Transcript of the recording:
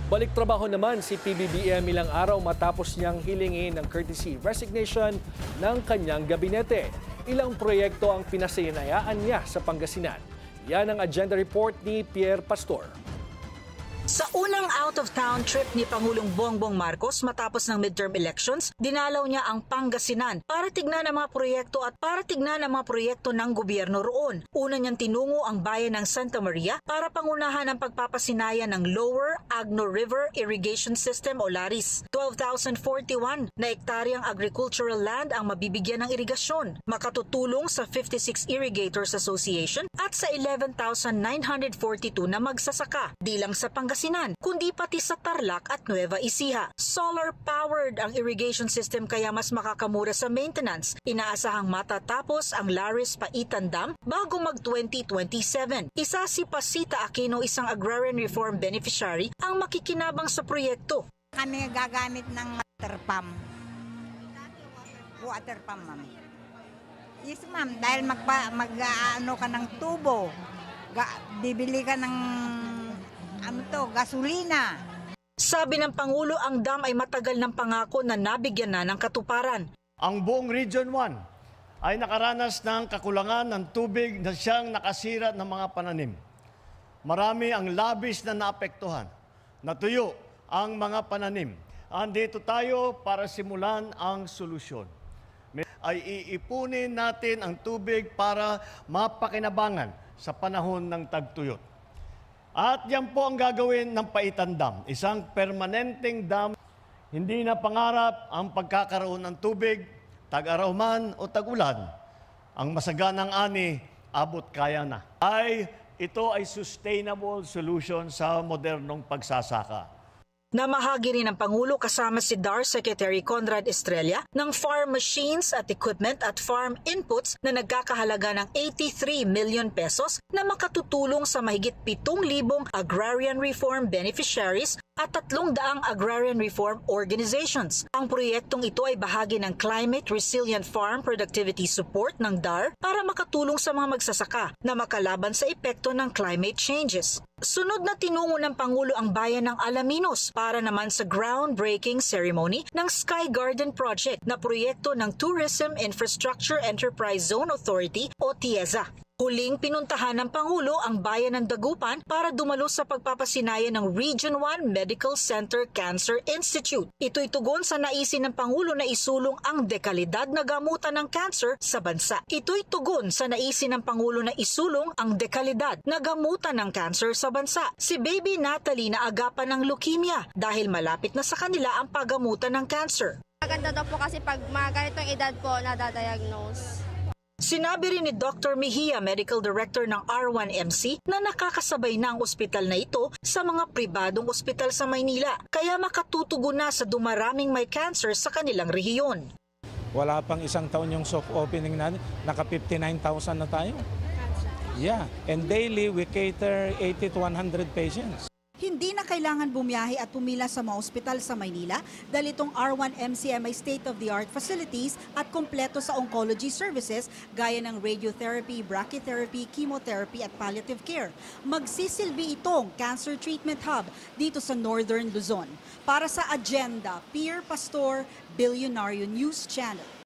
Balik trabaho naman si PBBM ilang araw matapos niyang hilingin ng courtesy resignation ng kanyang gabinete. Ilang proyekto ang pinasayanayaan niya sa Pangasinan. Yan ang agenda report ni Pierre Pastor. Sa unang out-of-town trip ni Pangulong Bongbong Marcos matapos ng midterm elections, dinalaw niya ang Pangasinan para tignan ang mga proyekto ng gobyerno roon. Una niyang tinungo ang bayan ng Santa Maria para pangunahan ang pagpapasinaya ng Lower Agno River Irrigation System o LARIS. 12,041 na ektaryang agricultural land ang mabibigyan ng irigasyon, makatutulong sa 56 Irrigators Association at sa 11,942 na magsasaka. Di lang sa Pangasinan, kundi pati sa Tarlac at Nueva Ecija. Solar-powered ang irrigation system kaya mas makakamura sa maintenance. Inaasahang matatapos ang Laris Paitan Dam bago mag-2027. Isa si Pasita Aquino, isang agrarian reform beneficiary, ang makikinabang sa proyekto. Kami gagamit ng water pump. Water pump, ma'am. Yes, ma'am. Dahil mag-ano ka ng tubo, bibili ka ng gasolina. Sabi ng Pangulo, ang dam ay matagal ng pangako na nabigyan na ng katuparan. Ang buong Region 1 ay nakaranas ng kakulangan ng tubig na siyang nakasira ng mga pananim. Marami ang labis na naapektuhan. Natuyo ang mga pananim. Andito tayo para simulan ang solusyon. Ay iipunin natin ang tubig para mapakinabangan sa panahon ng tagtuyot. At yan po ang gagawin ng Paitan Dam, isang permanenteng dam. Hindi na pangarap ang pagkakaroon ng tubig, tag-araw man o tag-ulan. Ang masaganang ani, abot kaya na. Ito ay sustainable solution sa modernong pagsasaka. Namahagi rin ng Pangulo kasama si DAR Secretary Conrad Estrella ng farm machines at equipment at farm inputs na nagkakahalaga ng 83 million pesos na makatutulong sa mahigit 7,000 agrarian reform beneficiaries at 300 agrarian reform organizations. Ang proyektong ito ay bahagi ng Climate Resilient Farm Productivity Support ng DAR para makatulong sa mga magsasaka na makalaban sa epekto ng climate changes. Sunod na tinungo ng Pangulo ang bayan ng Alaminos para naman sa groundbreaking ceremony ng Sky Garden Project na proyekto ng Tourism Infrastructure Enterprise Zone Authority o TIEZA. Huling pinuntahan ng Pangulo ang bayan ng Dagupan para dumalo sa pagpapasinaya ng Region 1 Medical Center Cancer Institute. Ito'y tugon sa naisin ng Pangulo na isulong ang dekalidad na gamutan ng cancer sa bansa. Ito'y tugon sa naisin ng Pangulo na isulong ang dekalidad na gamutan ng cancer sa bansa. Si Baby Natalie na agapan ng leukemia dahil malapit na sa kanila ang paggamutan ng cancer. Maganda daw po kasi pag mga ganitong edad po nadadiagnose. Sinabi rin ni Dr. Mejia, Medical Director ng R1MC, na nakakasabay na ang ospital na ito sa mga pribadong ospital sa Maynila, kaya makatutugon na sa dumaraming may cancer sa kanilang rehiyon. Wala pang isang taon yung soft opening natin, naka 59,000 na tayo. Yeah, and daily we cater 80 to 100 patients. Hindi na kailangan bumiyahe at pumila sa mga ospital sa Maynila dahil itong R1MC may state-of-the-art facilities at kompleto sa oncology services gaya ng radiotherapy, brachytherapy, chemotherapy at palliative care. Magsisilbi itong cancer treatment hub dito sa Northern Luzon. Para sa Agenda, Pierre Pastor, Billionario News Channel.